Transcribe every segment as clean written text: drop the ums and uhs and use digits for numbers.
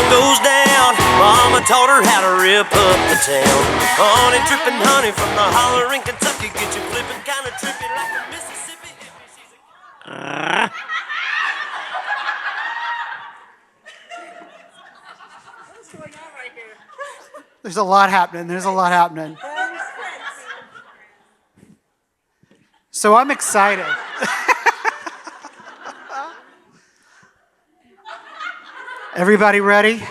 sun goes down, Mama taught her how to rip up the town. Honey dripping honey from the holler in Kentucky, get you flipping kind of trippy like a Mississippi hippie. What's going on right here? There's a lot happening. There's a lot happening. So I'm excited. Everybody ready?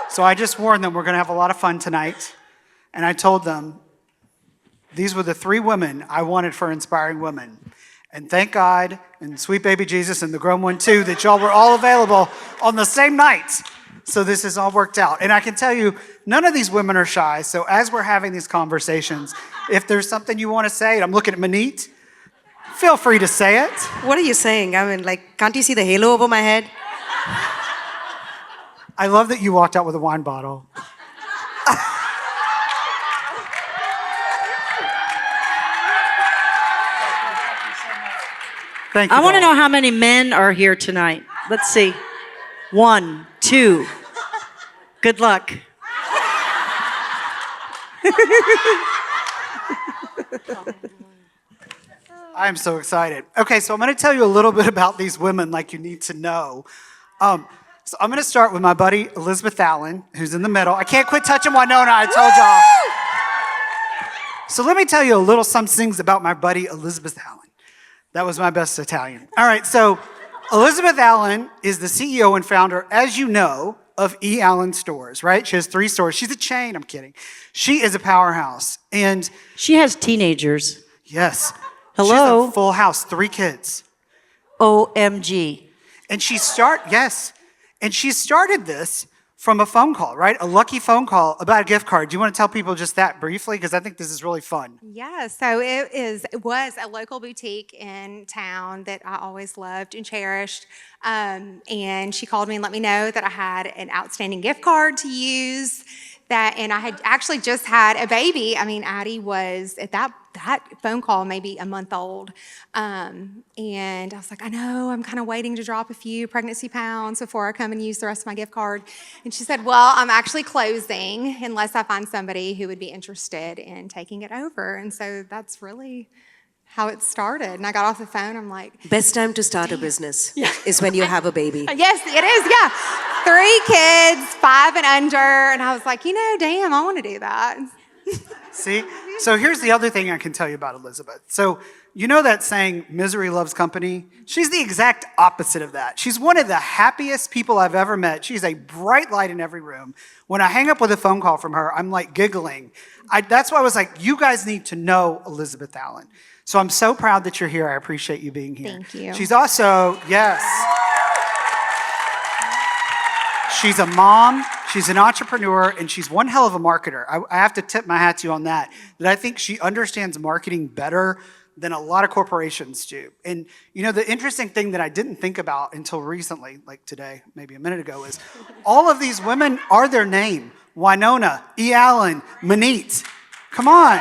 So I just warned them we're going to have a lot of fun tonight. And I told them these were the 3 women I wanted for Inspiring Women. And thank God, and sweet baby Jesus, and the grown one too, that y'all were all available on the same night. So this has all worked out. And I can tell you, none of these women are shy. So as we're having these conversations, if there's something you want to say, and I'm looking at Maneet, feel free to say it. What are you saying? I mean, like, can't you see the halo over my head? I love that you walked out with a wine bottle. Thank you. I want to doll. know how many men are here tonight. Let's see. 1, 2. Good luck. I am so excited. Okay, so I'm going to tell you a little bit about these women like you need to know. So I'm going to start with my buddy Elizabeth Allen, who's in the middle. I can't quit touching Wynonna, I told y'all. So let me tell you a little some things about my buddy Elizabeth Allen. That was my best Italian. All right, so Elizabeth Allen is the CEO and founder, as you know, of E. Allen Stores, right? She has 3 stores. She's a chain, I'm kidding. She is a powerhouse. And She has teenagers. yes. Hello? She's a full house, 3 kids. OMG. And she started this from a phone call, right? A lucky phone call about a gift card. Do you want to tell people just that briefly? Because I think this is really fun. Yeah, so it was a local boutique in town that I always loved and cherished. And she called me and let me know that I had an outstanding gift card to use. And I had actually just had a baby. I mean, Addie was at that phone call maybe a month old. And I was like, I know, I'm kind of waiting to drop a few pregnancy pounds before I come and use the rest of my gift card. And she said, well, I'm actually closing unless I find somebody who would be interested in taking it over. And so that's really how it started. And I got off the phone, I'm like... Best time to start a business is when you have a baby. Yes, it is, yeah. 3 kids, 5 and under. And I was like, damn, I want to do that. See? So here's the other thing I can tell you about Elizabeth. So you know that saying, misery loves company? She's the exact opposite of that. She's one of the happiest people I've ever met. She's a bright light in every room. When I hang up with a phone call from her, I'm like giggling. That's why I was like, you guys need to know Elizabeth Allen. So I'm so proud that you're here. I appreciate you being here. Thank you. She's also, yes. She's a mom, she's an entrepreneur, and she's one hell of a marketer. I have to tip my hat to you on that. That I think she understands marketing better than a lot of corporations do. And the interesting thing that I didn't think about until recently, like today, maybe a minute ago, is all of these women are their name. Wynonna, E. Allen, Maneet. Come on.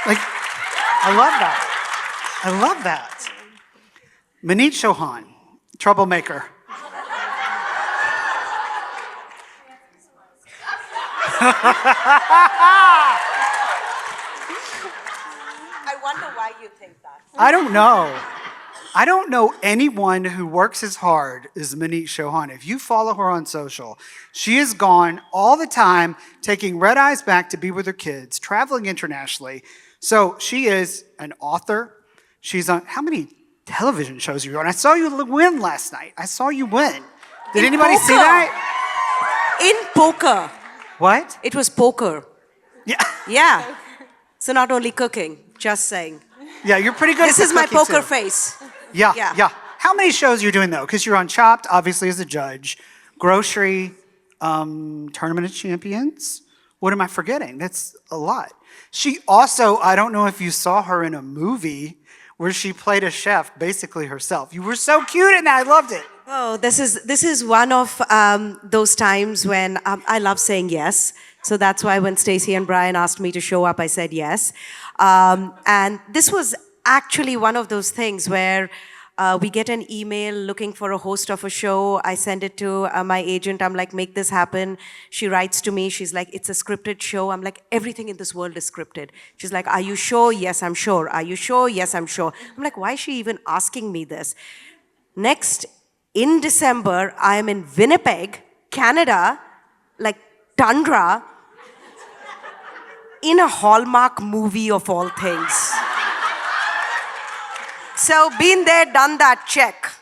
Like, I love that. I love that. Maneet Chauhan, troublemaker. I wonder why you think that. I don't know. I don't know anyone who works as hard as Maneet Chauhan. If you follow her on social, she is gone all the time, taking red eyes back to be with her kids, traveling internationally. So she is an author. She's on, how many television shows are you on? I saw you win last night. I saw you win. Did anybody see that? In poker. What? It was poker. Yeah. Yeah. So not only cooking, just saying. Yeah, you're pretty good This at is my cooking, poker too. face. Yeah. How many shows are you doing, though? Because you're on Chopped, obviously, as a judge. Grocery, Tournament of Champions. What am I forgetting? That's a lot. She also, I don't know if you saw her in a movie where she played a chef, basically herself. You were so cute in that. I loved it. Oh, this is one of those times when I love saying yes. So that's why when Stacey and Brian asked me to show up, I said yes. And this was actually one of those things where We get an email looking for a host of a show. I send it to my agent. I'm like, make this happen. She writes to me. She's like, it's a scripted show. I'm like, everything in this world is scripted. She's like, are you sure? Yes, I'm sure. Are you sure? Yes, I'm sure. I'm like, why is she even asking me this? Next, in December, I am in Winnipeg, Canada, like tundra, in a Hallmark movie of all things. So, been there, done that, check.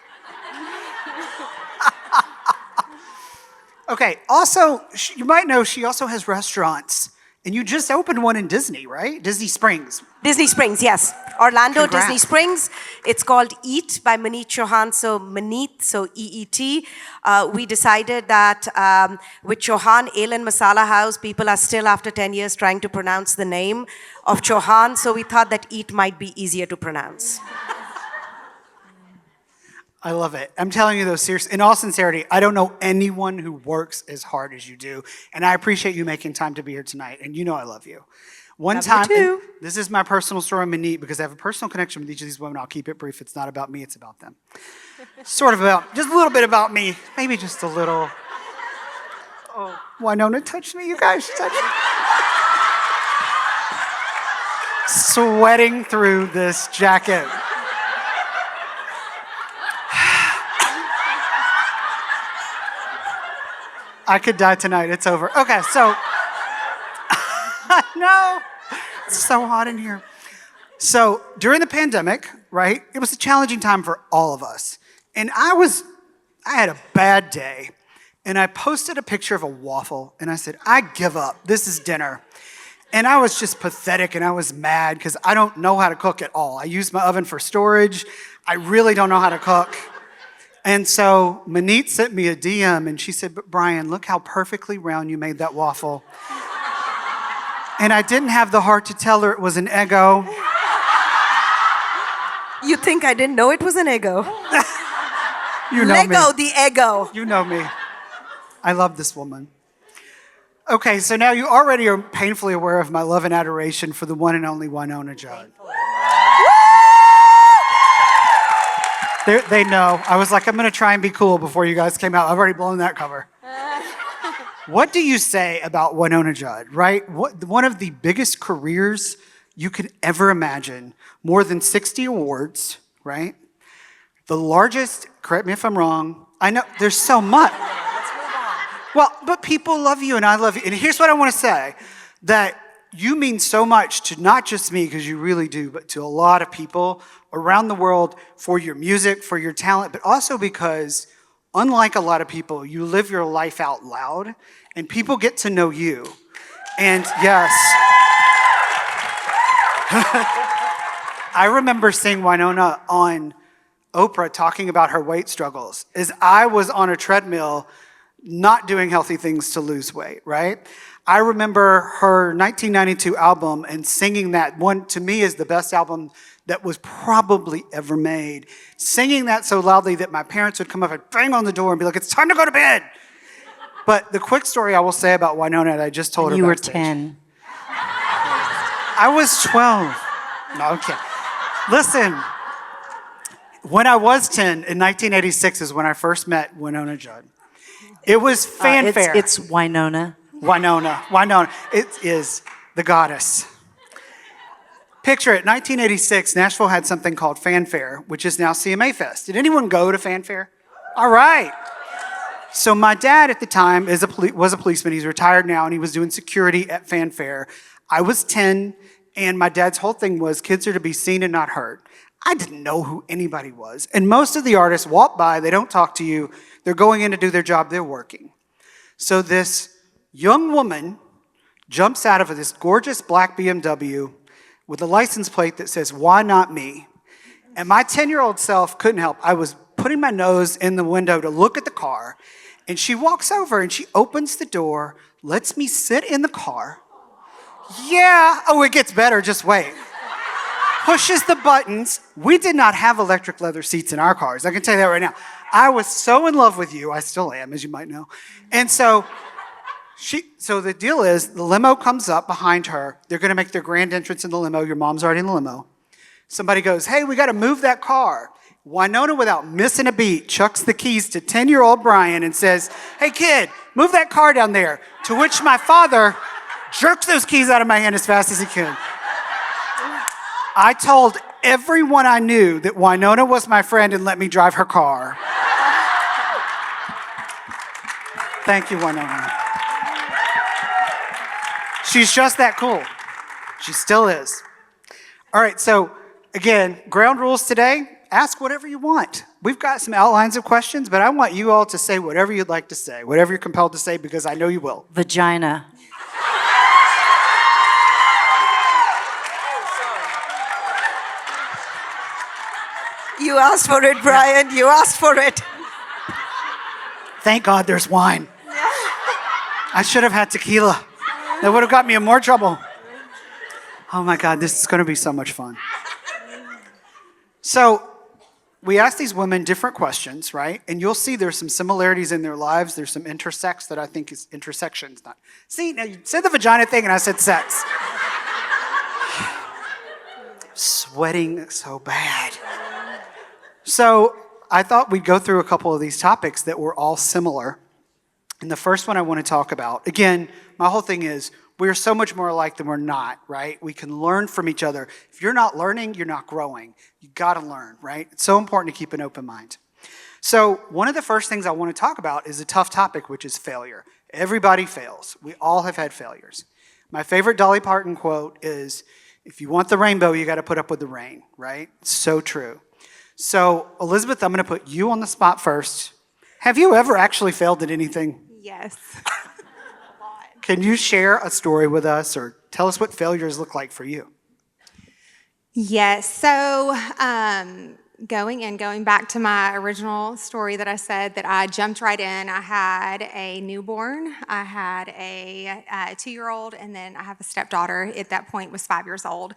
Okay, also, you might know she also has restaurants. And you just opened one in Disney, right? Disney Springs. Disney Springs, yes. Orlando, Congrats. Disney Springs. It's called Eat by Maneet Chauhan. So Maneet, so EET. We decided that with Chauhan Ale and Masala House, people are still after 10 years trying to pronounce the name of Chauhan. So we thought that Eat might be easier to pronounce. I love it. I'm telling you though, seriously, in all sincerity, I don't know anyone who works as hard as you do. And I appreciate you making time to be here tonight. And you know I love you. One Love you time, too. and this is my personal story, Maneet, because I have a personal connection with each of these women. I'll keep it brief. It's not about me, it's about them. Sort of about, just a little bit about me. Maybe just a little. Oh, Wynonna touched me, you guys. She touched me. Sweating through this jacket. I could die tonight. It's over. Okay, so. No, it's so hot in here. So during the pandemic, right, it was a challenging time for all of us. And I had a bad day. And I posted a picture of a waffle. And I said, I give up. This is dinner. And I was just pathetic and I was mad because I don't know how to cook at all. I use my oven for storage. I really don't know how to cook. And so Maneet sent me a DM and she said, but Brian, look how perfectly round you made that waffle. And I didn't have the heart to tell her it was an Eggo. You think I didn't know it was an Eggo? You know Lego, me. the Eggo. You know me. I love this woman. Okay, so now you already are painfully aware of my love and adoration for the one and only Wynonna Judd. They know. I was like, I'm going to try and be cool before you guys came out. I've already blown that cover. What do you say about Wynonna Judd, right? One of the biggest careers you could ever imagine. More than 60 awards, right? The largest, correct me if I'm wrong, I know there's so much. Well, but people love you and I love you. And here's what I want to say, that you mean so much to not just me, because you really do, but to a lot of people around the world for your music, for your talent, but also because, unlike a lot of people, you live your life out loud and people get to know you. And yes, I remember seeing Wynonna on Oprah talking about her weight struggles as I was on a treadmill not doing healthy things to lose weight, right? I remember her 1992 album and singing that one, to me, is the best album that was probably ever made. Singing that so loudly that my parents would come up and bang on the door and be like, it's time to go to bed. But the quick story I will say about Wynonna that I just told her You were backstage. 10. I was 12. No, okay. Listen, when I was 10, in 1986 is when I first met Wynonna Judd. It was fanfare. It's Wynonna. Wynonna. It is the goddess. Picture it, 1986, Nashville had something called Fanfare, which is now CMA Fest. Did anyone go to Fanfare? All right. So my dad at the time was a policeman. He's retired now, and he was doing security at Fanfare. I was 10, and my dad's whole thing was kids are to be seen and not heard. I didn't know who anybody was. And most of the artists walk by, they don't talk to you. They're going in to do their job, they're working. So this young woman jumps out of this gorgeous black BMW with a license plate that says, why not me? And my 10-year-old self couldn't help. I was putting my nose in the window to look at the car, and she walks over and she opens the door, lets me sit in the car. Yeah, oh, it gets better, just wait. Pushes the buttons. We did not have electric leather seats in our cars. I can tell you that right now. I was so in love with you. I still am, as you might know. And so the deal is, the limo comes up behind her. They're going to make their grand entrance in the limo. Your mom's already in the limo. Somebody goes, hey, we got to move that car. Wynonna, without missing a beat, chucks the keys to 10-year-old Brian and says, "Hey kid, move that car down there." To which my father jerks those keys out of my hand as fast as he can. I told everyone I knew that Wynonna was my friend and let me drive her car. Thank you, Wynonna. She's just that cool. She still is. All right, so again, ground rules today. Ask whatever you want. We've got some outlines of questions, but I want you all to say whatever you'd like to say, whatever you're compelled to say, because I know you will. Vagina. You asked for it, Brian. You asked for it. Thank God there's wine. I should have had tequila. That would have got me in more trouble. Oh my God, this is going to be so much fun. So, we asked these women different questions, right? And you'll see there's some similarities in their lives. There's some intersects that I think is intersections. Not. See, now you said the vagina thing and I said sex. Sweating so bad. So I thought we'd go through a couple of these topics that were all similar. And the first one I want to talk about, again, my whole thing is we're so much more alike than we're not, right? We can learn from each other. If you're not learning, you're not growing. You got to learn, right? It's so important to keep an open mind. So one of the first things I want to talk about is a tough topic, which is failure. Everybody fails. We all have had failures. My favorite Dolly Parton quote is, "If you want the rainbow, you got to put up with the rain," right? It's so true. So Elizabeth, I'm going to put you on the spot first. Have you ever actually failed at anything? Yes. Can you share a story with us or tell us what failures look like for you? Yes. So going back to my original story that I said that I jumped right in. I had a newborn. I had a 2-year-old, and then I have a stepdaughter. At that point, was 5 years old.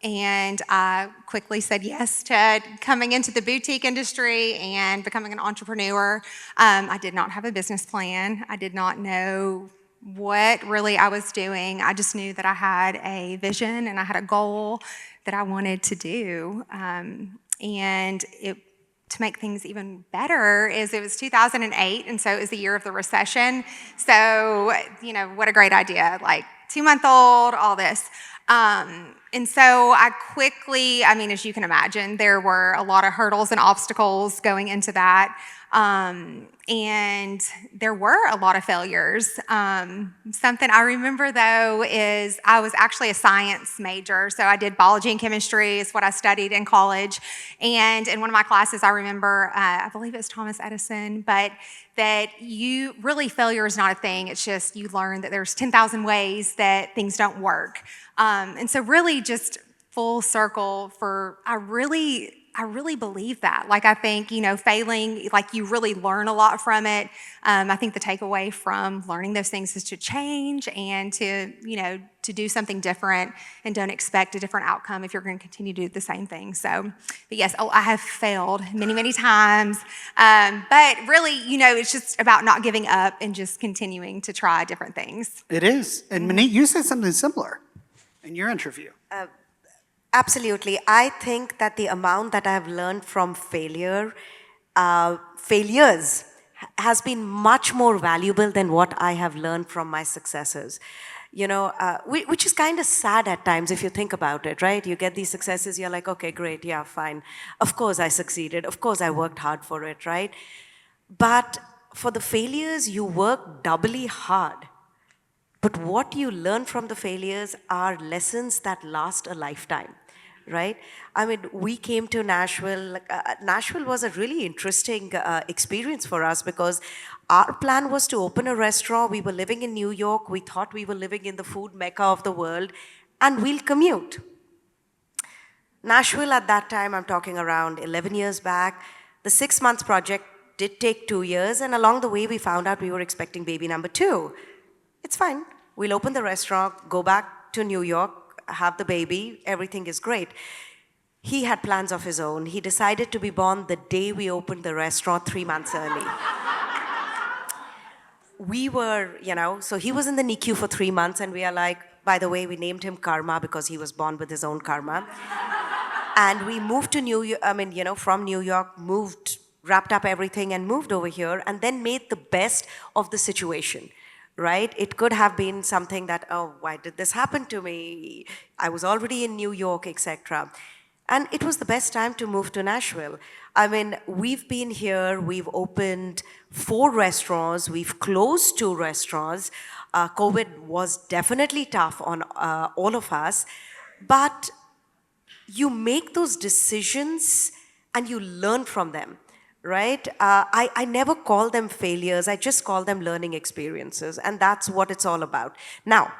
And I quickly said yes to coming into the boutique industry and becoming an entrepreneur. I did not have a business plan. I did not know what really I was doing. I just knew that I had a vision and I had a goal that I wanted to do. To make things even better is it was 2008, and so it was the year of the recession. So, what a great idea, like 2-month-old, all this. And so I quickly, as you can imagine, there were a lot of hurdles and obstacles going into that. And there were a lot of failures. Something I remember though is I was actually a science major. So I did biology and chemistry is what I studied in college. And in one of my classes, I remember, I believe it was Thomas Edison, but that failure is not a thing. It's just you learn that there's 10,000 ways that things don't work. And so really just full circle I really believe that. Like, I think, failing, like, you really learn a lot from it. I think the takeaway from learning those things is to change and to do something different, and don't expect a different outcome if you're going to continue to do the same thing. So, but yes, I have failed many, many times. But really, it's just about not giving up and just continuing to try different things. It is. And Maneet, you said something similar in your interview. Absolutely. I think that the amount that I've learned from failures has been much more valuable than what I have learned from my successes. Which is kind of sad at times if you think about it, right? You get these successes, you're like, okay, great, yeah, fine. Of course I succeeded. Of course I worked hard for it, right? But for the failures, you work doubly hard. But what you learn from the failures are lessons that last a lifetime, right? We came to Nashville. Nashville was a really interesting experience for us because our plan was to open a restaurant. We were living in New York. We thought we were living in the food mecca of the world, and we'll commute. Nashville at that time, I'm talking around 11 years back, the 6-month project did take 2 years, and along the way, we found out we were expecting baby number 2. It's fine. We'll open the restaurant, go back to New York, have the baby, everything is great. He had plans of his own. He decided to be born the day we opened the restaurant 3 months early. We were, so he was in the NICU for 3 months, and we are like, by the way, we named him Karma because he was born with his own karma. And we moved to New York, I mean, you know, from New York, moved, wrapped up everything and moved over here, and then made the best of the situation, right? It could have been something that, oh, why did this happen to me? I was already in New York, etc. And it was the best time to move to Nashville. I mean, we've been here, we've opened 4 restaurants, we've closed 2 restaurants. COVID was definitely tough on all of us, but you make those decisions and you learn from them, right? I never call them failures, I just call them learning experiences, and that's what it's all about. Now,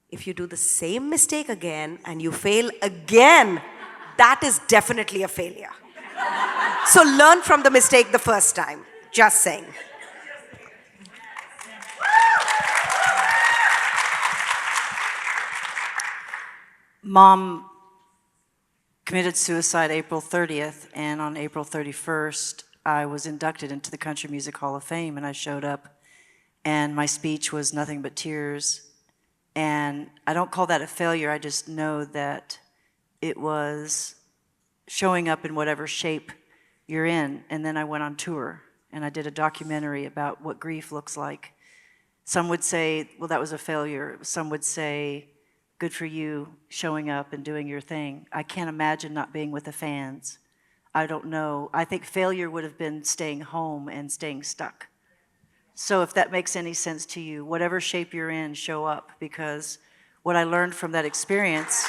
if you do the same mistake again and you fail again, that is definitely a failure. So learn from the mistake the first time, just saying. Mom committed suicide April 30th, and on April 31st, I was inducted into the Country Music Hall of Fame, and I showed up, and my speech was nothing but tears. And I don't call that a failure, I just know that it was showing up in whatever shape you're in. And then I went on tour, and I did a documentary about what grief looks like. Some would say, well, that was a failure. Some would say, good for you showing up and doing your thing. I can't imagine not being with the fans. I don't know. I think failure would have been staying home and staying stuck. So if that makes any sense to you, whatever shape you're in, show up, because what I learned from that experience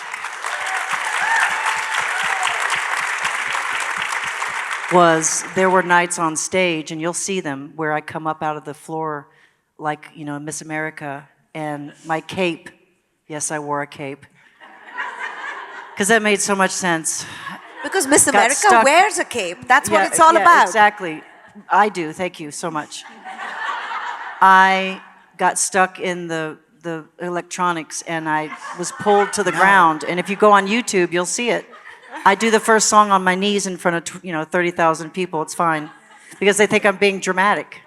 was there were nights on stage, and you'll see them, where I come up out of the floor like, you know, Miss America, and my cape, yes, I wore a cape, because that made so much sense. Because Miss Got America stuck. wears a cape. That's what it's all about. Exactly. I do. Thank you so much. I got stuck in the electronics, and I was pulled to the ground. And if you go on YouTube, you'll see it. I do the first song on my knees in front of 30,000 people. It's fine, because they think I'm being dramatic.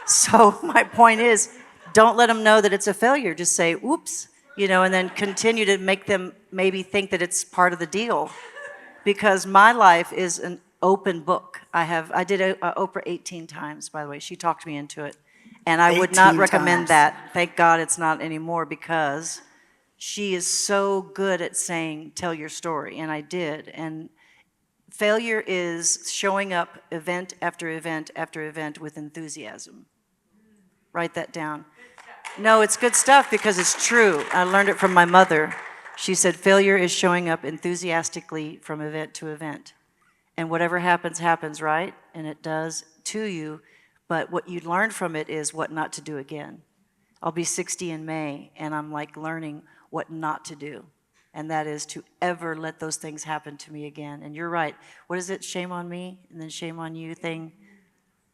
So my point is, don't let them know that it's a failure. Just say, oops, and then continue to make them maybe think that it's part of the deal. Because my life is an open book. I did Oprah 18 times, by the way. She talked me into it. And I would not recommend that. Thank God it's not anymore, because she is so good at saying, tell your story. And I did. And failure is showing up event after event after event with enthusiasm. Write that down. No, it's good stuff, because it's true. I learned it from my mother. She said, failure is showing up enthusiastically from event to event. And whatever happens, happens, right? And it does to you. But what you learn from it is what not to do again. I'll be 60 in May, and I'm like learning what not to do. And that is to ever let those things happen to me again. And you're right. What is it? Shame on me and then shame on you thing?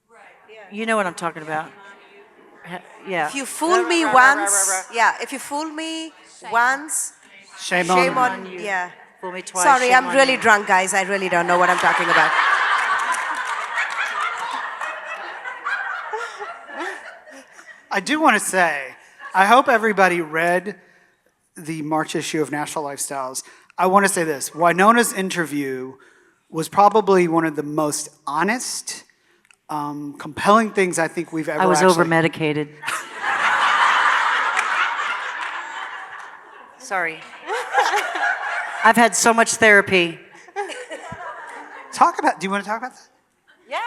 Right. Yeah. You know what I'm talking about. Yeah. If you fool me once, if you fool me once, shame on you. Yeah. Fool me twice. Sorry, I'm really drunk, guys. I really don't know what I'm talking about. I do want to say, I hope everybody read the March issue of Nashville Lifestyles. I want to say this. Wynonna's interview was probably one of the most honest, compelling things I think we've ever I was actually... over-medicated. Sorry. I've had so much therapy. Do you want to talk about that? Yeah.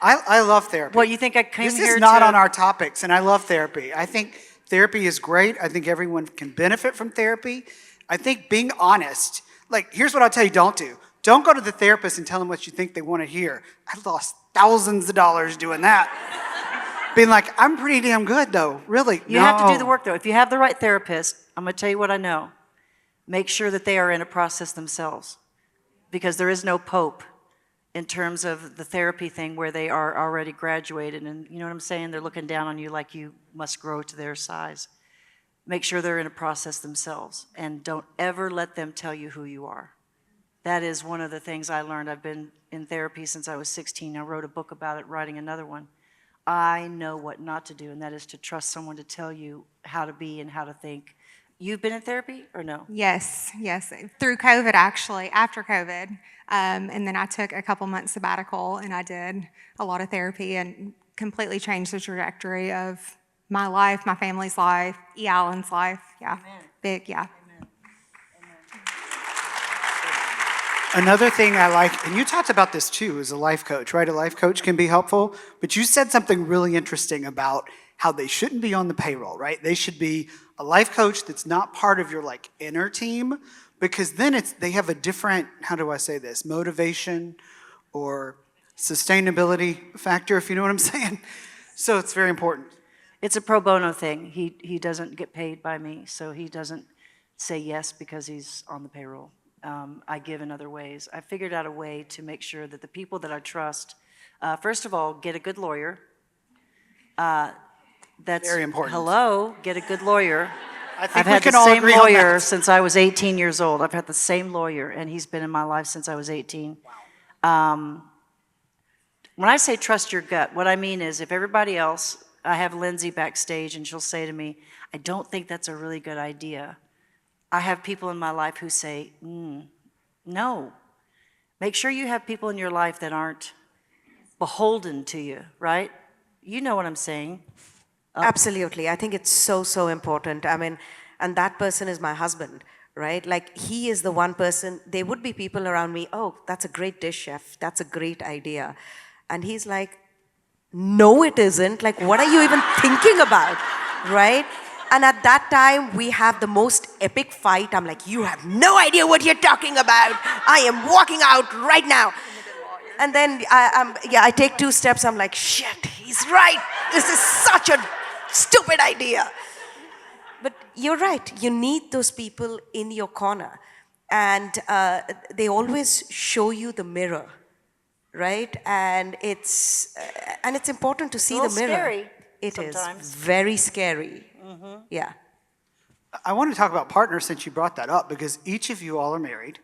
I love therapy. Well, you think I came here to... This is not on our topics, and I love therapy. I think therapy is great. I think everyone can benefit from therapy. I think being honest, like, here's what I'll tell you don't do. Don't go to the therapist and tell them what you think they want to hear. I lost thousands of dollars doing that. Being like, I'm pretty damn good, though, really. You have to do the work, though. If you have the right therapist, I'm going to tell you what I know. Make sure that they are in a process themselves, because there is no pope in terms of the therapy thing where they are already graduated, and you know what I'm saying? They're looking down on you like you must grow to their size. Make sure they're in a process themselves, and don't ever let them tell you who you are. That is one of the things I learned. I've been in therapy since I was 16. I wrote a book about it, writing another one. I know what not to do, and that is to trust someone to tell you how to be and how to think. You've been in therapy or no? Yes, yes. Through COVID, actually, after COVID. And then I took a couple months sabbatical and I did a lot of therapy and completely changed the trajectory of my life, my family's life, E. Allen's life. Yeah. Amen. Big, yeah. Another thing I like, and you talked about this too as a life coach, right? A life coach can be helpful, but you said something really interesting about how they shouldn't be on the payroll, right? They should be a life coach that's not part of your like inner team, because then they have a different, how do I say this, motivation or sustainability factor, if you know what I'm saying. So it's very important. It's a pro bono thing. He doesn't get paid by me, so he doesn't say yes because he's on the payroll. I give in other ways. I figured out a way to make sure that the people that I trust, first of all, get a good lawyer. That's very important. Hello, get a good lawyer. I think I've we had can the all same agree on lawyer that. since I was 18 years old. I've had the same lawyer, and he's been in my life since I was 18. Wow. When I say trust your gut, what I mean is if everybody else, I have Lindsay backstage, and she'll say to me, I don't think that's a really good idea. I have people in my life who say, no. Make sure you have people in your life that aren't beholden to you, right? You know what I'm saying. Absolutely. I think it's so, so important. I mean, and that person is my husband, right? Like, he is the one person, there would be people around me, oh, that's a great dish, chef. That's a great idea. And he's like, no, it isn't. Like, what are you even thinking about, right? And at that time, we have the most epic fight. I'm like, you have no idea what you're talking about. I am walking out right now. And then I take 2 steps. I'm like, shit, he's right. This is such a stupid idea. But you're right. You need those people in your corner. And they always show you the mirror, right? And it's important to see the mirror. Scary It is sometimes. very scary. Yeah. I want to talk about partners since you brought that up, because each of you all are married,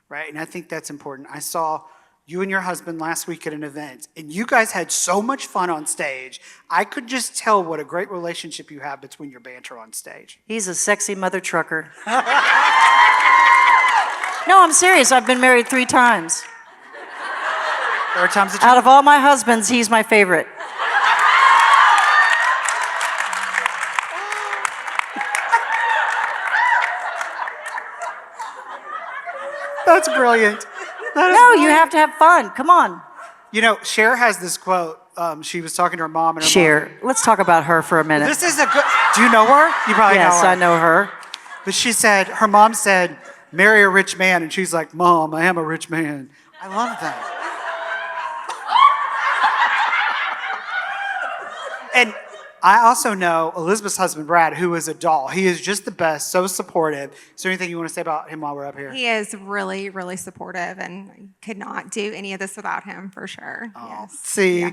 right? And I think that's important. I saw you and your husband last week at an event, and you guys had so much fun on stage. I could just tell what a great relationship you have between your banter on stage. He's a sexy mother trucker. No, I'm serious. I've been married 3 times. There are times that Out of all my husbands, he's my favorite. That's brilliant. No, you have to have fun. Come on. You know, Cher has this quote. She was talking to her mom, and her Cher. Let's talk about her for a minute. This is a good. Do you know her? You probably know Yes, her. I know her. But she said, her mom said, marry a rich man, and she's like, Mom, I am a rich man. I love that. And I also know Elizabeth's husband, Brad, who is a doll. He is just the best, so supportive. Is there anything you want to say about him while we're up here? He is really, really supportive and could not do any of this without him for sure. Yes. See, Yeah.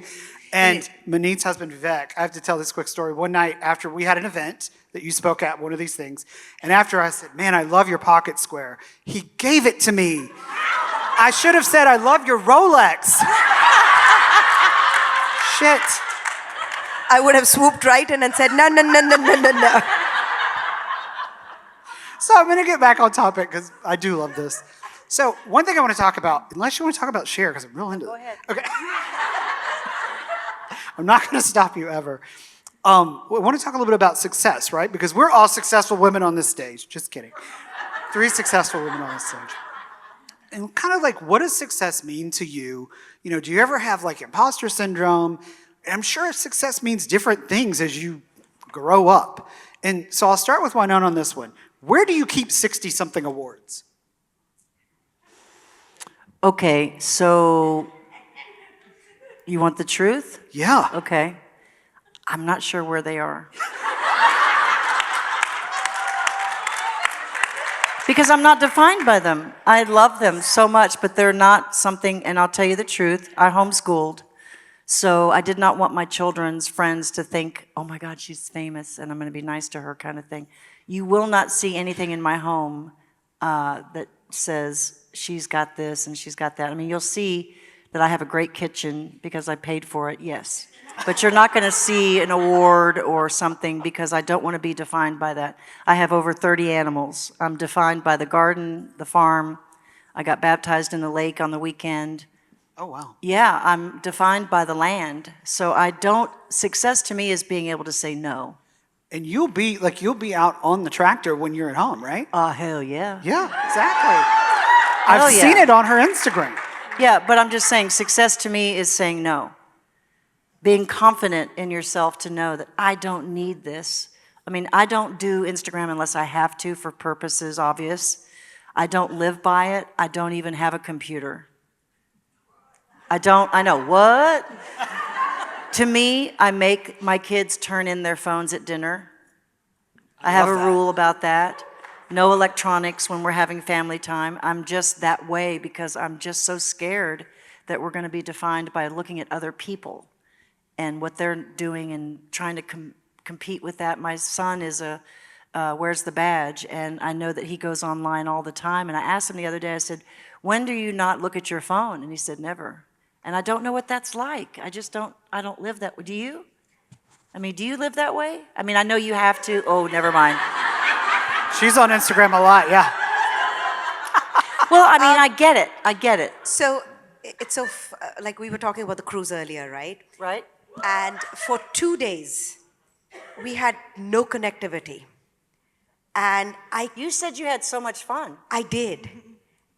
and Maneet's husband, Vivek, I have to tell this quick story. One night after we had an event that you spoke at, one of these things, and after I said, man, I love your pocket square, he gave it to me. I should have said, I love your Rolex. Shit. I would have swooped right in and said, no, no, no, no, no, no, no. So I'm going to get back on topic because I do love this. So one thing I want to talk about, unless you want to talk about Cher, because I'm real into it. Go ahead. Okay. I'm not going to stop you ever. I want to talk a little bit about success, right? Because we're all successful women on this stage. Just kidding. 3 successful women on this stage. And kind of like, what does success mean to you? You know, do you ever have like imposter syndrome? And I'm sure success means different things as you grow up. And so I'll start with Wynonna on this one. Where do you keep 60-something awards? Okay, so you want the truth? Yeah. Okay. I'm not sure where they are. Because I'm not defined by them. I love them so much, but they're not something, and I'll tell you the truth, I homeschooled. So I did not want my children's friends to think, oh my God, she's famous and I'm going to be nice to her kind of thing. You will not see anything in my home that says she's got this and she's got that. I mean, you'll see That I have a great kitchen because I paid for it, yes. But you're not going to see an award or something because I don't want to be defined by that. I have over 30 animals. I'm defined by the garden, the farm. I got baptized in the lake on the weekend. Oh, wow. Yeah, I'm defined by the land. So success to me is being able to say no. And you'll be out on the tractor when you're at home, right? Hell yeah. Yeah, exactly. I've seen it on her Instagram. Yeah, but I'm just saying success to me is saying no. Being confident in yourself to know that I don't need this. I mean, I don't do Instagram unless I have to for purposes obvious. I don't live by it. I don't even have a computer. I know, what? To me, I make my kids turn in their phones at dinner. I have a rule about that. No electronics when we're having family time. I'm just that way because I'm just so scared that we're going to be defined by looking at other people and what they're doing and trying to compete with that. My son is wears the badge, and I know that he goes online all the time. And I asked him the other day, I said, when do you not look at your phone? And he said, never. And I don't know what that's like. I don't live that way. Do you? I mean, do you live that way? I mean, I know you have to. Oh, never mind. She's on Instagram a lot, yeah. Well, I mean, I get it. So it's like we were talking about the cruise earlier, right? Right? And for 2 days, we had no connectivity. And You said you had so much fun. I did.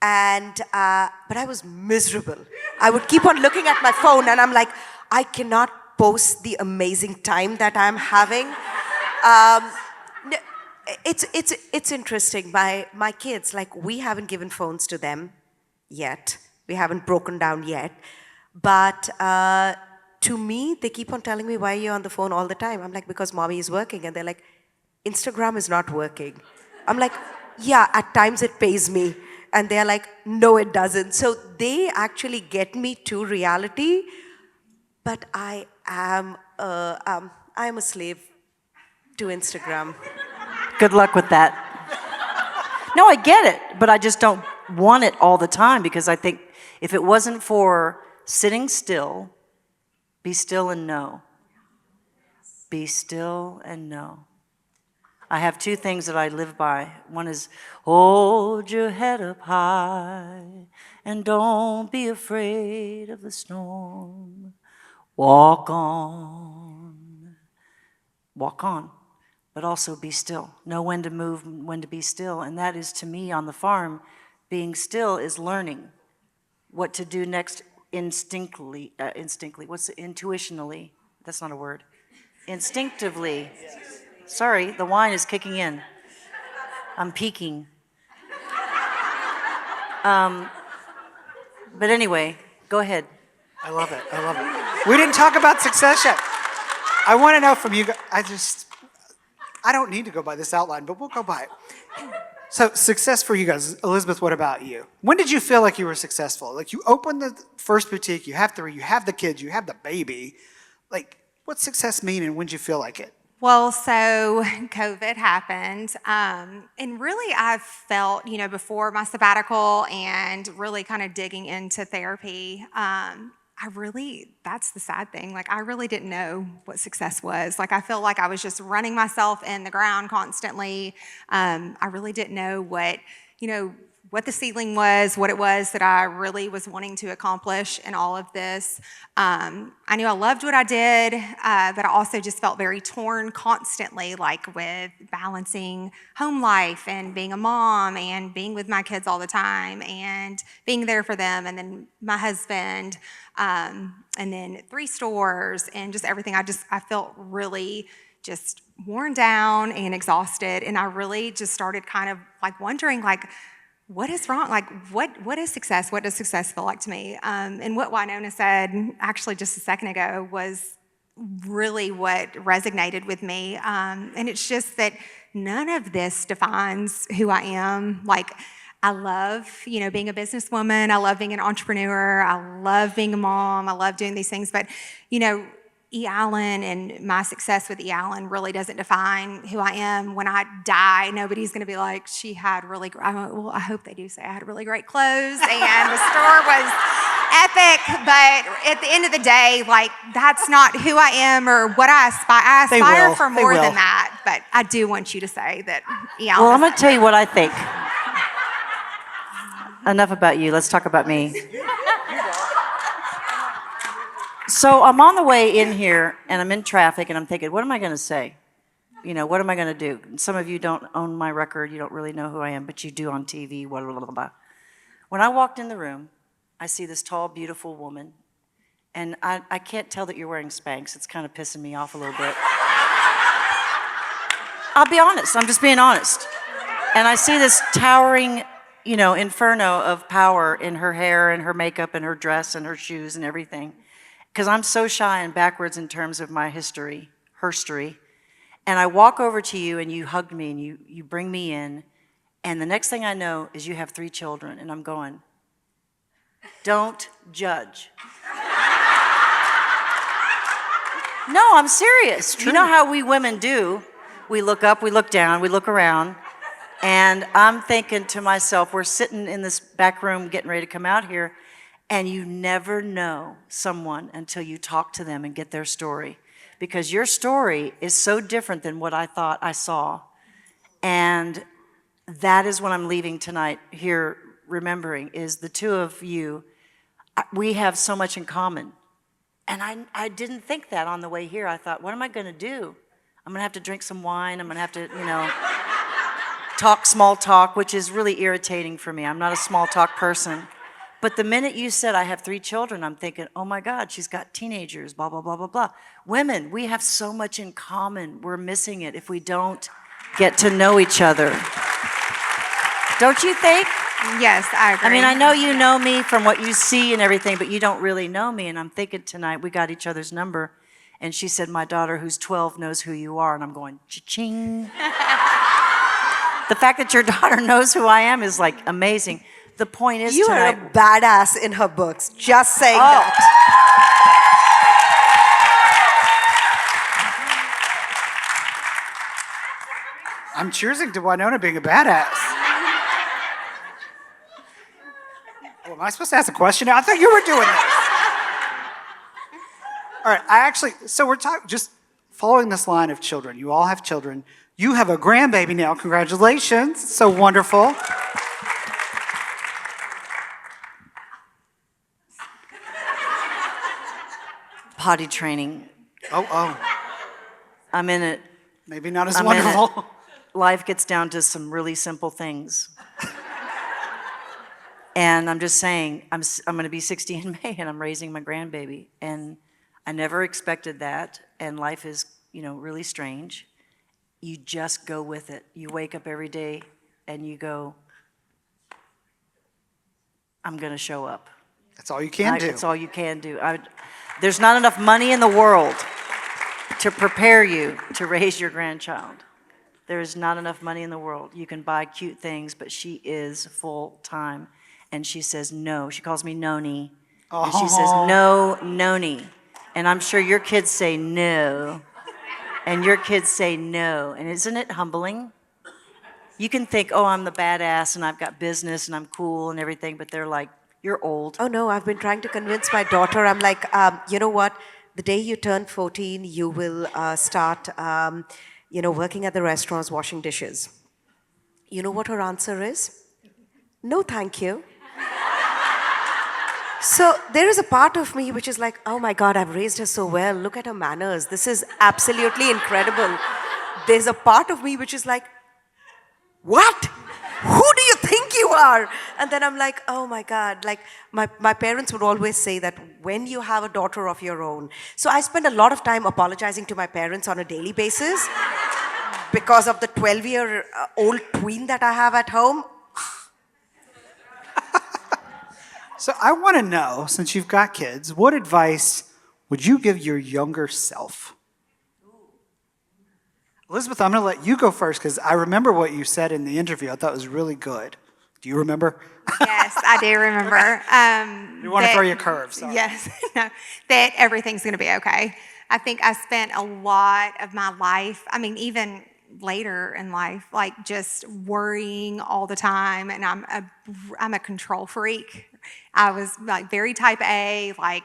And, but I was miserable. I would keep on looking at my phone and I'm like, I cannot post the amazing time that I'm having. It's interesting. My kids, like, we haven't given phones to them yet. We haven't broken down yet. But to me, they keep on telling me, why are you on the phone all the time? I'm like, because mommy is working. And they're like, Instagram is not working. I'm like, yeah, at times it pays me. And they're like, no, it doesn't. So they actually get me to reality. But I am a slave to Instagram. Good luck with that. No, I get it, but I just don't want it all the time because I think if it wasn't for sitting still, be still and know. Be still and know. I have two things that I live by. One is hold your head up high and don't be afraid of the storm. Walk on. Walk on. But also be still. Know when to move, when to be still. And that is, to me, on the farm, being still is learning what to do next instinctively. What's it? Intuitionally. That's not a word. Instinctively. Sorry, the wine is kicking in. I'm peaking. But anyway, go ahead. I love it. I love it. We didn't talk about success yet. I want to know from you guys. I don't need to go by this outline, but we'll go by it. So success for you guys. Elizabeth, what about you? When did you feel like you were successful? Like, you opened the first boutique, you have three, you have the kids, you have the baby. Like, what's success mean and when did you feel like it? Well, so COVID happened, and really I felt, before my sabbatical and really kind of digging into therapy, that's the sad thing. Like, I really didn't know what success was. Like, I feel like I was just running myself in the ground constantly. I really didn't know what the ceiling was, what it was that I really was wanting to accomplish in all of this. I knew I loved what I did, but I also just felt very torn constantly, like with balancing home life and being a mom and being with my kids all the time and being there for them, and then my husband, and then 3 stores and just everything. I felt really just worn down and exhausted, and I really just started kind of like wondering, like, what is wrong? Like, what is success? What does success feel like to me? And what Wynonna said actually just a second ago was really what resonated with me. And it's just that none of this defines who I am. Like, I love, being a businesswoman. I love being an entrepreneur. I love being a mom. I love doing these things. But, E. Allen and my success with E. Allen really doesn't define who I am. When I die, nobody's going to be like, she had really great, well, I hope they do say I had really great clothes and the store was epic, but at the end of the day, like, that's not who I am or what I aspire. I They aspire will. for They more will. than that, but I do want you to say that, yeah. Well, I'm going to tell you what I think. Enough about you. Let's talk about me. So I'm on the way in here, and I'm in traffic, and I'm thinking, what am I going to say? What am I going to do? And some of you don't own my record. You don't really know who I am, but you do on TV. Blah, blah, blah, blah. When I walked in the room, I see this tall, beautiful woman, and I can't tell that you're wearing Spanx. It's kind of pissing me off a little bit. I'll be honest. I'm just being honest. And I see this towering, inferno of power in her hair and her makeup and her dress and her shoes and everything. Because I'm so shy and backwards in terms of my history, herstory. And I walk over to you and you hugged me and you bring me in. And the next thing I know is you have 3 children. And I'm going, don't judge. No, I'm serious. You know how we women do. We look up, we look down, we look around. And I'm thinking to myself, we're sitting in this back room getting ready to come out here. And you never know someone until you talk to them and get their story. Because your story is so different than what I thought I saw. And that is what I'm leaving tonight here remembering, is the two of you, we have so much in common. And I didn't think that on the way here. I thought, what am I going to do? I'm going to have to drink some wine. I'm going to have to, talk small talk, which is really irritating for me. I'm not a small talk person. But the minute you said, I have 3 children, I'm thinking, oh my God, she's got teenagers, blah, blah, blah, blah, blah. Women, we have so much in common. We're missing it if we don't get to know each other. Don't you think? Yes, I agree. I mean, I know you know me from what you see and everything, but you don't really know me. And I'm thinking tonight, we got each other's number. And she said, my daughter, who's 12, knows who you are. And I'm going, cha-ching. The fact that your daughter knows who I am is like amazing. The point is You tonight, are a badass in her books. Just saying Oh. that. I'm cheersing to Wynonna being a badass. Oh, am I supposed to ask a question now? I thought you were doing this. All right, so we're talking, just following this line of children. You all have children. You have a grandbaby now. Congratulations. So wonderful. potty training. Oh. I'm in it. Maybe not as I'm in it. wonderful. Life gets down to some really simple things. And I'm just saying, I'm going to be 60 in May, and I'm raising my grandbaby. And I never expected that. And life is, really strange. You just go with it. You wake up every day and you go, I'm going to show up. That's all you can do. That's all you can do. There's not enough money in the world to prepare you to raise your grandchild. There is not enough money in the world. You can buy cute things, but she is full time. And she says no. She calls me Noni. And she says, no, Noni. And I'm sure your kids say no. And your kids say no. And isn't it humbling? You can think, oh, I'm the badass and I've got business and I'm cool and everything, but they're like, you're old. Oh no, I've been trying to convince my daughter. I'm like, you know what? The day you turn 14, you will start, working at the restaurants, washing dishes. You know what her answer is? No, thank you. So there is a part of me which is like, oh my God, I've raised her so well. Look at her manners. This is absolutely incredible. There's a part of me which is like, what? Who do you think you are? And then I'm like, oh my God. Like my parents would always say that when you have a daughter of your own. So I spend a lot of time apologizing to my parents on a daily basis because of the 12-year-old tween that I have at home. So I want to know, since you've got kids, what advice would you give your younger self? Elizabeth, I'm going to let you go first because I remember what you said in the interview. I thought it was really good. Do you remember? Yes, I do remember. You want to throw your curves. Yes, no, that everything's going to be okay. I think I spent a lot of my life, even later in life, like just worrying all the time, and I'm a control freak. I was like very type A, like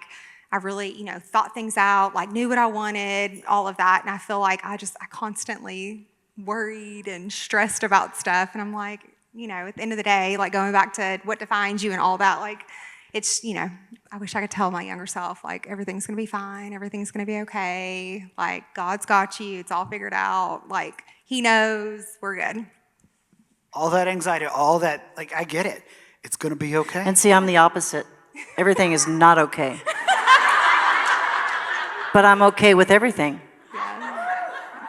I really, thought things out, like knew what I wanted, all of that. And I feel like I constantly worried and stressed about stuff. And I'm like, at the end of the day, like going back to what defines you and all that, like it's, I wish I could tell my younger self, like everything's gonna be fine, everything's gonna be okay, like God's got you, it's all figured out, like He knows, we're good. All that anxiety, all that, like, I get it. It's going to be okay. And see, I'm the opposite. Everything is not okay. But I'm okay with everything.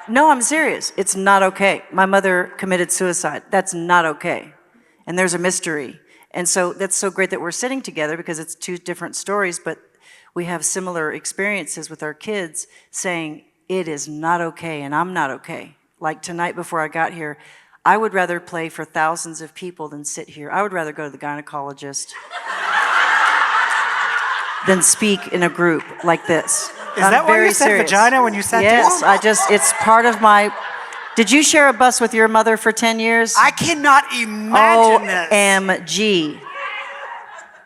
No, I'm serious. It's not okay. My mother committed suicide. That's not okay. And there's a mystery. And so that's so great that we're sitting together because it's two different stories, but we have similar experiences with our kids saying, it is not okay and I'm not okay. Like tonight before I got here, I would rather play for thousands of people than sit here. I would rather go to the gynecologist than speak in a group like this. Is that why you said vagina when you sat down? Yes, it's part of my... Did you share a bus with your mother for 10 years? I cannot imagine this. OMG.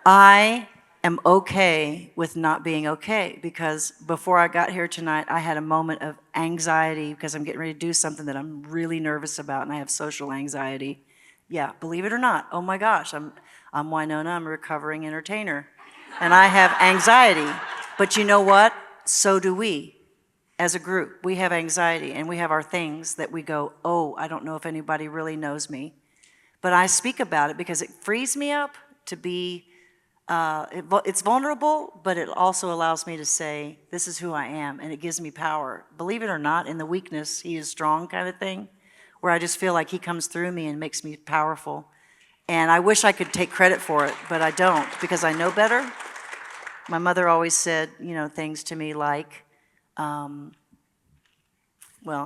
I am okay with not being okay because before I got here tonight, I had a moment of anxiety because I'm getting ready to do something that I'm really nervous about and I have social anxiety. Yeah, believe it or not, oh my gosh, I'm Wynonna, I'm a recovering entertainer. And I have anxiety. But you know what? So do we. As a group, we have anxiety and we have our things that we go, oh, I don't know if anybody really knows me. But I speak about it because it frees me up to be, it's vulnerable, but it also allows me to say, this is who I am, and it gives me power. Believe it or not, in the weakness, He is strong kind of thing, where I just feel like He comes through me and makes me powerful. And I wish I could take credit for it, but I don't because I know better. My mother always said, things to me like, well,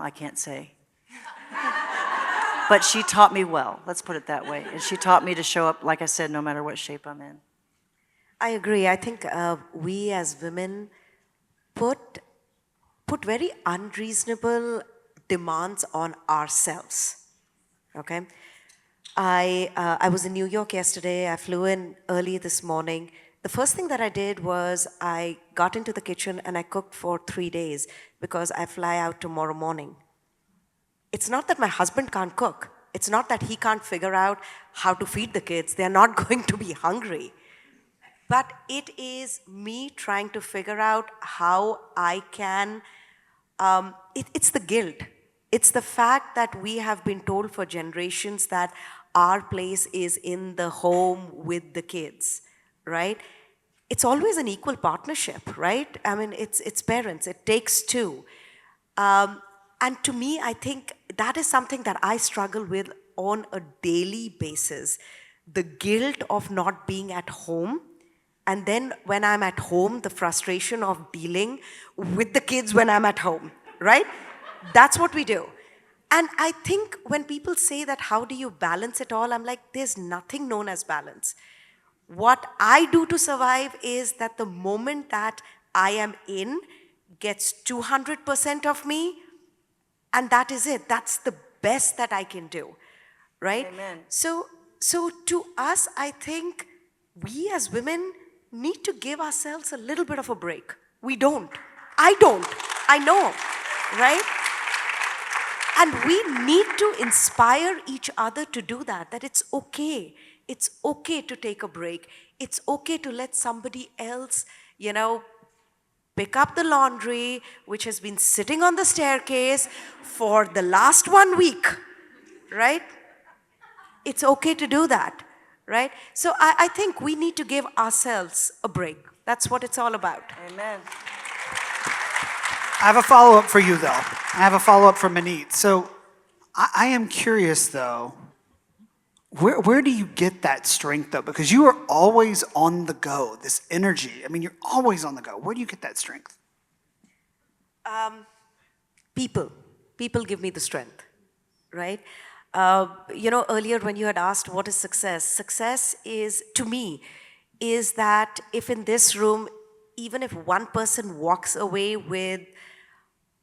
I can't say. But she taught me well, let's put it that way. And she taught me to show up, like I said, no matter what shape I'm in. I agree. I think we as women put very unreasonable demands on ourselves, okay? I was in New York yesterday. I flew in early this morning. The first thing that I did was I got into the kitchen and I cooked for 3 days because I fly out tomorrow morning. It's not that my husband can't cook. It's not that he can't figure out how to feed the kids. They're not going to be hungry. But it is me trying to figure out how I can, it's the guilt. It's the fact that we have been told for generations that our place is in the home with the kids, right? It's always an equal partnership, right? I mean, it's parents, it takes two. And to me, I think that is something that I struggle with on a daily basis. The guilt of not being at home. And then when I'm at home, the frustration of dealing with the kids when I'm at home, right? That's what we do. And I think when people say that, how do you balance it all? I'm like, there's nothing known as balance. What I do to survive is that the moment that I am in gets 200% of me, and that is it. That's the best that I can do, right? Amen. So to us, I think we as women need to give ourselves a little bit of a break. We don't. I don't. I know, right? And we need to inspire each other to do that it's okay. It's okay to take a break. It's okay to let somebody else, pick up the laundry, which has been sitting on the staircase for the last 1 week, right? It's okay to do that, right? So I think we need to give ourselves a break. That's what it's all about. Amen. I have a follow-up for you, though. I have a follow-up for Maneet. So I am curious, though, where do you get that strength, though? Because you are always on the go, this energy. I mean, you're always on the go. Where do you get that strength? People give me the strength, right? Earlier when you had asked what is success is, to me, is that if in this room, even if one person walks away with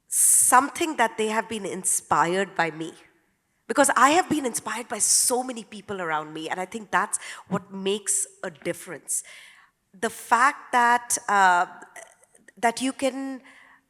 something that they have been inspired by me, Because I have been inspired by so many people around me, and I think that's what makes a difference. The fact that that you can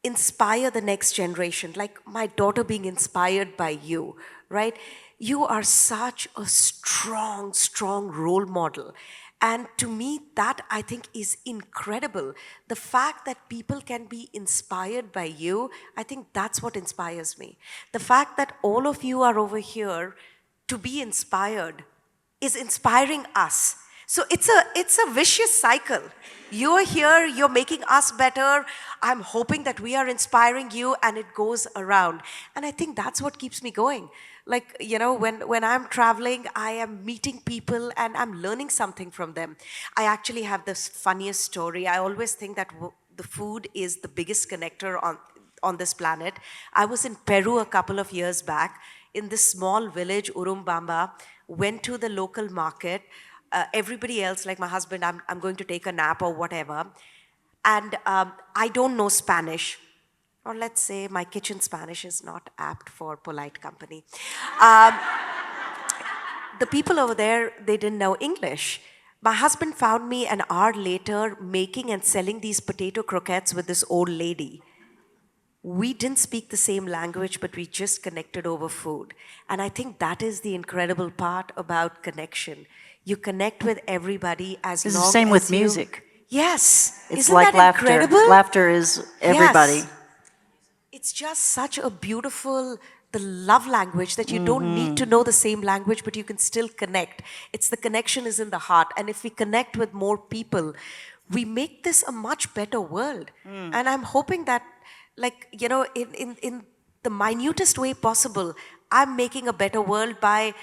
inspire the next generation, like my daughter being inspired by you, right? You are such a strong, strong role model. And to me, that I think is incredible. The fact that people can be inspired by you, I think that's what inspires me. The fact that all of you are over here to be inspired is inspiring us. So it's a vicious cycle. You're here, you're making us better. I'm hoping that we are inspiring you, and it goes around. And I think that's what keeps me going. Like, you know, when I'm traveling, I am meeting people and I'm learning something from them. I actually have this funniest story. I always think that the food is the biggest connector on this planet. I was in Peru a couple of years back in this small village, Urumbamba, went to the local market. Everybody else, like my husband, I'm going to take a nap or whatever. And I don't know Spanish. Or let's say my kitchen Spanish is not apt for polite company. The people over there, they didn't know English. My husband found me an hour later making and selling these potato croquettes with this old lady. We didn't speak the same language, but we just connected over food. And I think that is the incredible part about connection. You connect with everybody as long as It's the same with music. Yes. It's Isn't like that laughter. incredible? Laughter is everybody. Yes. It's just such a beautiful, the love language that you don't need to know the same language, but you can still connect. It's the connection is in the heart. And if we connect with more people, we make this a much better world. And I'm hoping that, like, you know, in the minutest way possible, I'm making a better world by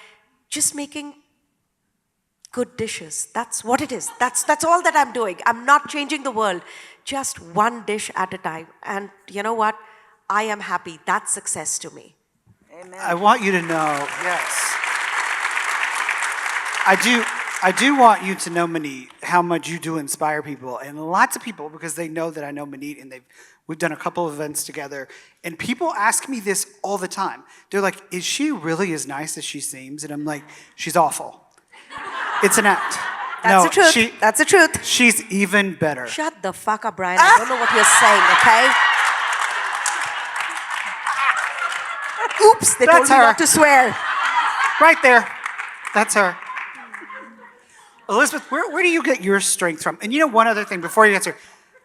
just making good dishes. That's what it is. That's all that I'm doing. I'm not changing the world. Just one dish at a time. And you know what? I am happy. That's success to me. Amen. I want you to know, yes. I do want you to know, Maneet, how much you do inspire people. And lots of people, because they know that I know Maneet, and we've done a couple of events together. And people ask me this all the time. They're like, is she really as nice as she seems? And I'm like, she's awful. It's an act. That's the truth. That's the truth. She's even better. Shut the fuck up, Brian. I don't know what you're saying, okay? Oops, they told me not to swear. Right there. That's her. Elizabeth, where do you get your strength from? And you know one other thing before you answer.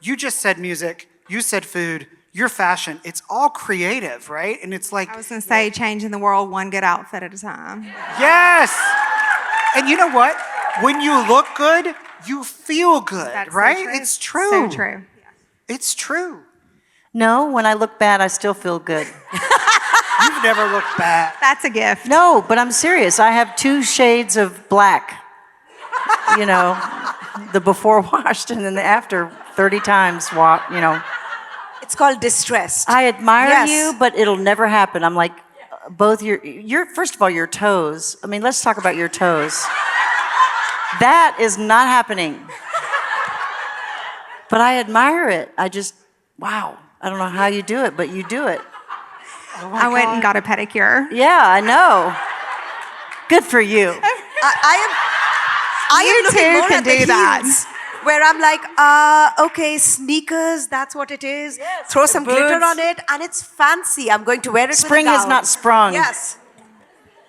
You just said music. You said food. Your fashion. It's all creative, right? And it's like... I was going to say changing the world one good outfit at a time. Yes! And you know what? When you look good, you feel good, That's right? So true. It's true. So true. It's true. No, when I look bad, I still feel good. You've never looked bad. That's a gift. No, but I'm serious. I have 2 shades of black. You know, the before washed and then the after 30 times, you know. It's called distressed. I admire Yes. you, but it'll never happen. I'm like, both your first of all, your toes. I mean, let's talk about your toes. That is not happening. But I admire it. I just, wow. I don't know how you do it, but you do it. Oh I went and got a pedicure. Yeah, I know. Good for you. I am You looking too more can at the do that. heels, where I'm like, okay, sneakers, that's what it is. Throw some glitter boots. on it, and it's fancy. I'm going to wear it Spring with a is gown. not sprung. Yes.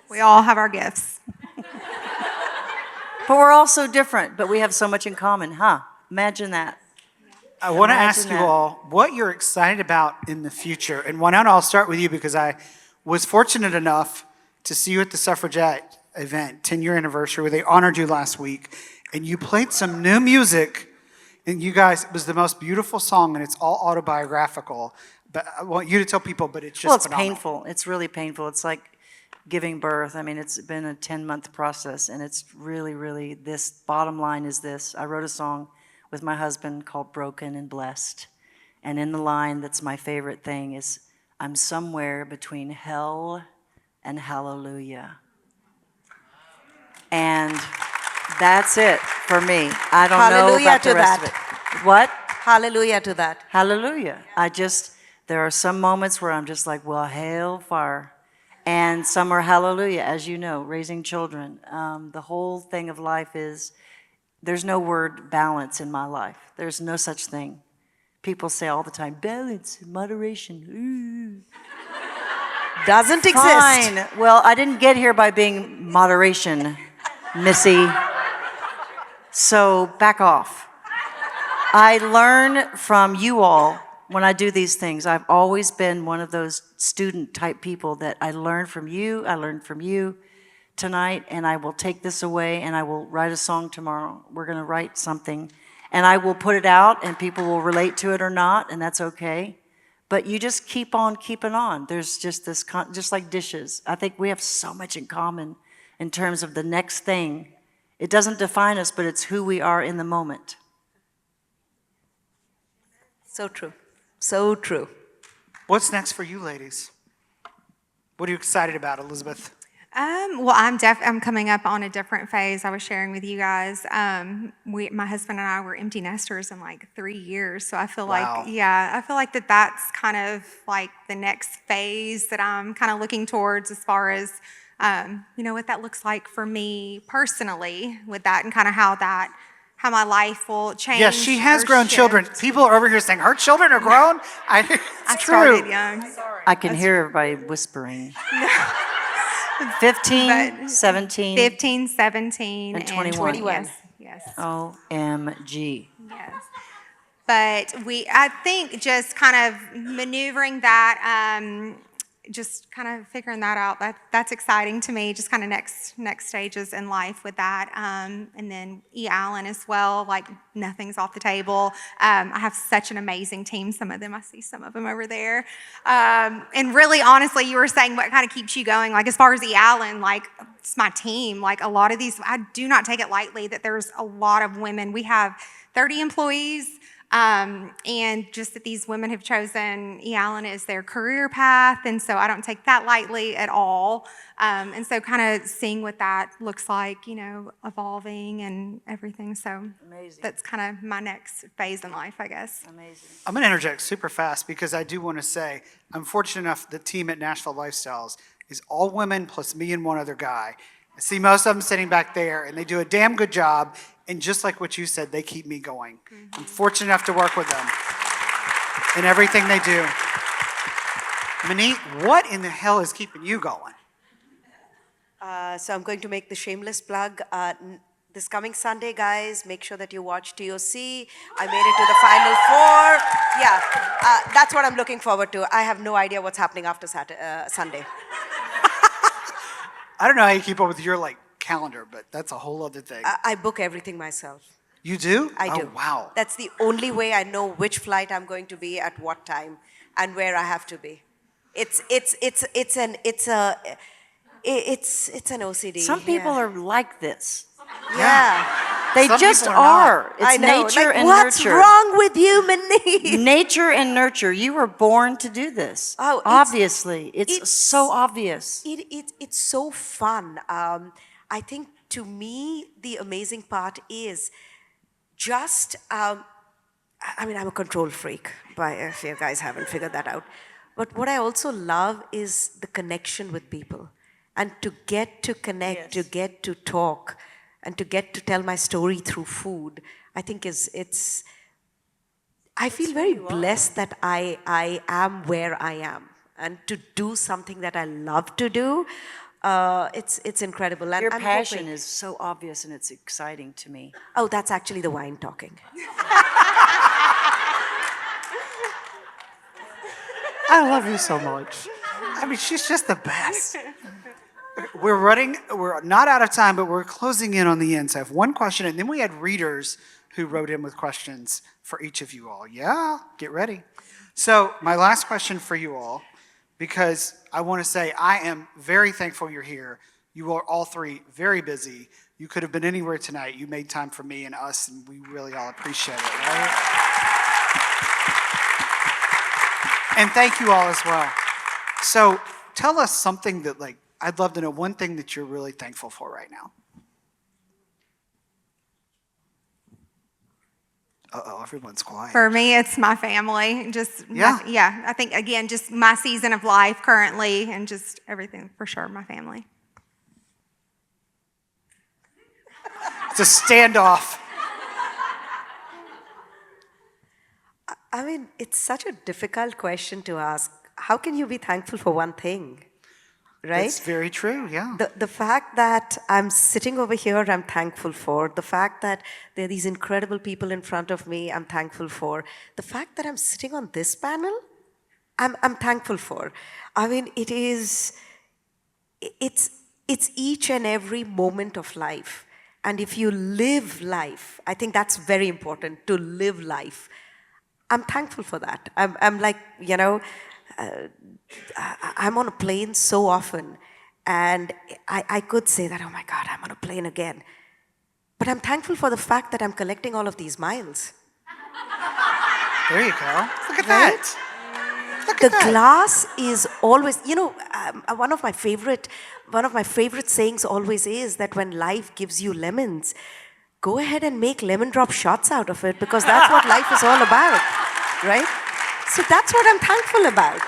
We all have our gifts. But we're all so different, but we have so much in common, huh? Imagine that. I want to Imagine ask you that. all what you're excited about in the future. And Wynonna, I'll start with you because I was fortunate enough to see you at the Suffragette event, 10-year anniversary, where they honored you last week. And you played some new music. And you guys, it was the most beautiful song, and it's all autobiographical. But I want you to tell people, but it's just Well, it's phenomenal. painful. It's really painful. It's like giving birth. I mean, it's been a 10-month process, and it's really, really, this bottom line is this. I wrote a song with my husband called Broken and Blessed. And in the line that's my favorite thing is, I'm somewhere between hell and hallelujah. And that's it for me. I don't know Hallelujah about to the rest that. of it. What? Hallelujah to that. Hallelujah. There are some moments where I'm just like, well, hail fire. And some are hallelujah, as you know, raising children. The whole thing of life is, there's no word balance in my life. There's no such thing. People say all the time, balance, moderation. Doesn't exist. Fine. Well, I didn't get here by being moderation, Missy. So back off. I learn from you all when I do these things. I've always been one of those student type people that I learn from you. I learned from you tonight, and I will take this away and I will write a song tomorrow. We're going to write something, and I will put it out, and people will relate to it or not, and that's okay. But you just keep on keeping on. There's just this, just like dishes. I think we have so much in common in terms of the next thing. It doesn't define us, but it's who we are in the moment. So true. So true. What's next for you, ladies? What are you excited about, Elizabeth? Well, I'm coming up on a different phase. I was sharing with you guys. My husband and I were empty nesters in like 3 years. So I feel Wow. I feel like that's kind of like the next phase that I'm kind of looking towards as far as, what that looks like for me personally with that, and kind of how my life will change. Yes, she has or grown shift. children. People are over here saying her children are grown. I It's started true. young. I can hear everybody whispering. 15, 17, 15, 17, And 21. Yes. OMG. Yes. But I think just kind of maneuvering that, just kind of figuring that out, that's exciting to me, just kind of next stages in life with that. And then E. Allen as well, like nothing's off the table. I have such an amazing team. I see some of them over there. And really, honestly, you were saying what kind of keeps you going, like as far as E. Allen, like it's my team. Like a lot of these, I do not take it lightly that there's a lot of women. We have 30 employees. And just that these women have chosen E. Allen as their career path, and so I don't take that lightly at all. And so kind of seeing what that looks like, evolving and everything. So Amazing. that's kind of my next phase in life, I guess. Amazing. I'm going to interject super fast because I do want to say I'm fortunate enough the team at Nashville Lifestyles is all women plus me and one other guy. I see most of them sitting back there, and they do a damn good job. And just like what you said, they keep me going. I'm fortunate enough to work with them in everything they do. Maneet, what in the hell is keeping you going? So I'm going to make the shameless plug. This coming Sunday, guys, make sure that you watch TOC. I made it to the Final Four. Yeah, that's what I'm looking forward to. I have no idea what's happening after Sunday. I don't know how you keep up with your calendar, but that's a whole other thing. I book everything myself. You do? I do. Oh, wow. That's the only way I know which flight I'm going to be at what time and where I have to be. It's an OCD. Some people yeah. are like this. Yeah. They Some just people are are. not. It's I know. nature like, and what's nurture. wrong with you, Maneet? Nature and nurture. You were born to do this. Oh, Obviously. It's so obvious. It's so fun. I think to me, the amazing part is just, I'm a control freak, if you guys haven't figured that out. But what I also love is the connection with people. And to get to connect, to get to talk, and to get to tell my story through food, I think I feel very blessed that I am where I am. And to do something that I love to do, it's incredible. And Your I'm passion hoping- is so obvious and it's exciting to me. Oh, that's actually the wine talking. I love you so much. She's just the best. We're not out of time, but we're closing in on the end. So I have one question, and then we had readers who wrote in with questions for each of you all. Yeah, get ready. So my last question for you all, because I want to say I am very thankful you're here. You are all three very busy. You could have been anywhere tonight. You made time for me and us, and we really all appreciate it, right? And thank you all as well. So tell us something that, I'd love to know one thing that you're really thankful for right now. Uh-oh, everyone's quiet. For me, it's my family. Just Yeah. yeah. I think again, just my season of life currently, and just everything for sure. My family. It's a standoff. I mean, it's such a difficult question to ask. How can you be thankful for one thing? Right? It's very true, yeah. The fact that I'm sitting over here, I'm thankful for. The fact that there are these incredible people in front of me, I'm thankful for. The fact that I'm sitting on this panel, I'm thankful for. I mean, it's each and every moment of life. And if you live life, I think that's very important, to live life. I'm thankful for that. I'm like, you know, I'm on a plane so often, and I could say that, oh my God, I'm on a plane again. But I'm thankful for the fact that I'm collecting all of these miles. There you go. Look at Right? that. Look The at that. glass is always, you know, one of my favorite sayings always is that when life gives you lemons, go ahead and make lemon drop shots out of it, because that's what life is all about, right? So that's what I'm thankful about.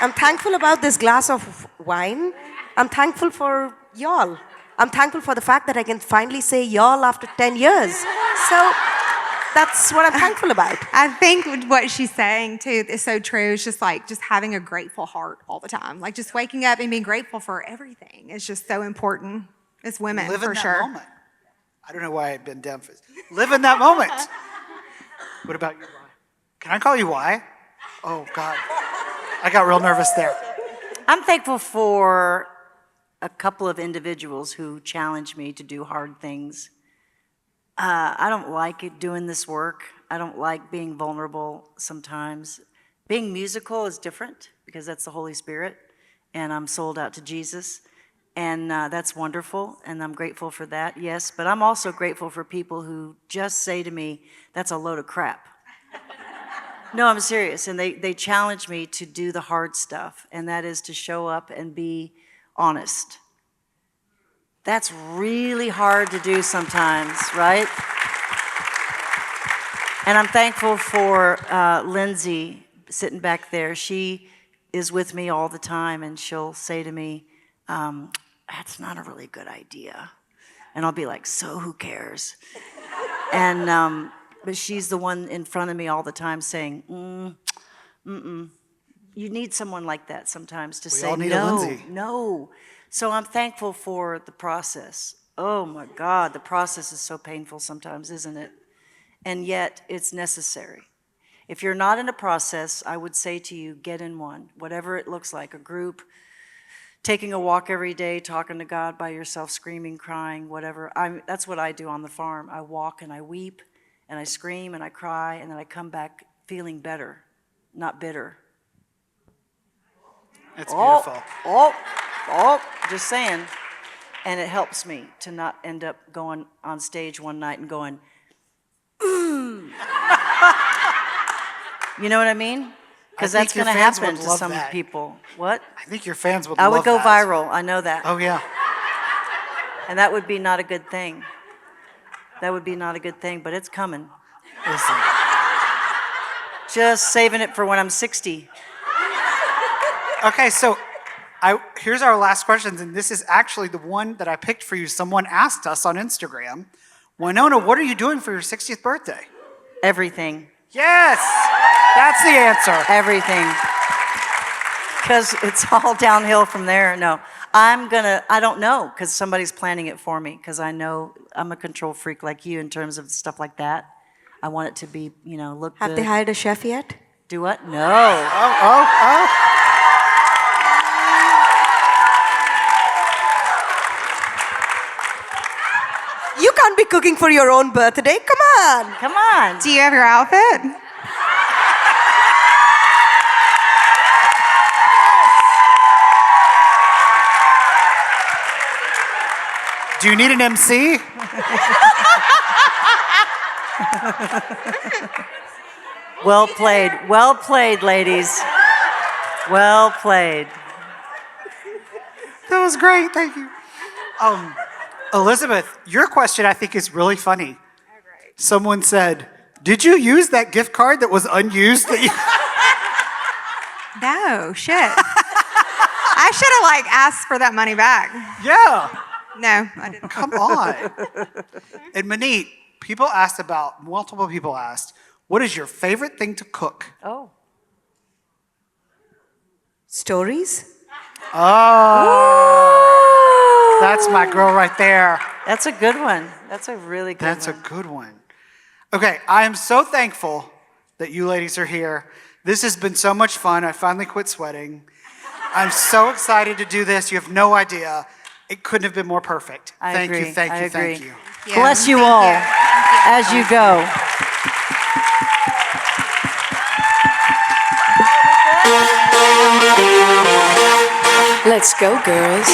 I'm thankful about this glass of wine. I'm thankful for y'all. I'm thankful for the fact that I can finally say y'all after 10 years. So that's what I'm thankful about. I think what she's saying too is so true. It's just like just having a grateful heart all the time. Like just waking up and being grateful for everything is just so important as women, Live in for that sure. moment. I don't know why I've been down for this. Live in that moment. What about you, Y? Can I call you Y? Oh, God. I got real nervous there. I'm thankful for a couple of individuals who challenge me to do hard things. I don't like doing this work. I don't like being vulnerable sometimes. Being musical is different because that's the Holy Spirit, and I'm sold out to Jesus, and that's wonderful, and I'm grateful for that, yes. But I'm also grateful for people who just say to me, that's a load of crap. No, I'm serious, and they challenge me to do the hard stuff, and that is to show up and be honest. That's really hard to do sometimes, right? And I'm thankful for Lindsay sitting back there. She is with me all the time, and she'll say to me, that's not a really good idea. And I'll be like, so who cares? And but she's the one in front of me all the time saying, you need someone like that sometimes to say, all need a no, Lindsay. no. So I'm thankful for the process. Oh my God, the process is so painful sometimes, isn't it? And yet it's necessary. If you're not in a process, I would say to you, get in one, whatever it looks like, a group, taking a walk every day, talking to God by yourself, screaming, crying, whatever. That's what I do on the farm. I walk and I weep and I scream and I cry, and then I come back feeling better, not bitter. It's beautiful. Just saying. And it helps me to not end up going on stage one night and going, you know what I mean? Because I think that's going to your fans happen would to love some that. people. What? I think your fans would I love would go that. viral. I know that. Oh, yeah. And that would be not a good thing. That would be not a good thing, but it's coming. Listen. Just saving it for when I'm 60. Okay, so here's our last questions, and this is actually the one that I picked for you. Someone asked us on Instagram, Wynonna, what are you doing for your 60th birthday? Everything. Yes, that's the answer. Everything. Because it's all downhill from there. No, I don't know, because somebody's planning it for me, because I know I'm a control freak like you in terms of stuff like that. I want it to be, look good. Have they hired a chef yet? Do what? No. Oh. You can't be cooking for your own birthday. Come on. Come on. Do you have your outfit? Do you need an MC? Well played. Well played, ladies. Well played. That was great, thank you. Elizabeth, your question I think is really funny. Someone said, Did you use that gift card that was unused? No, shit. I should have like asked for that money back. Yeah. No, I didn't. Come on. And Maneet, multiple people asked, what is your favorite thing to cook? Oh. Stories? Oh. That's my girl right there. That's a good one. That's a really good That's one. a good one. Okay, I am so thankful that you ladies are here. This has been so much fun. I finally quit sweating. I'm so excited to do this. You have no idea. It couldn't have been more perfect. I Thank agree. you, thank I you, agree. thank you. Yeah, Bless you thank all Thank you. as you go. Let's go, girls.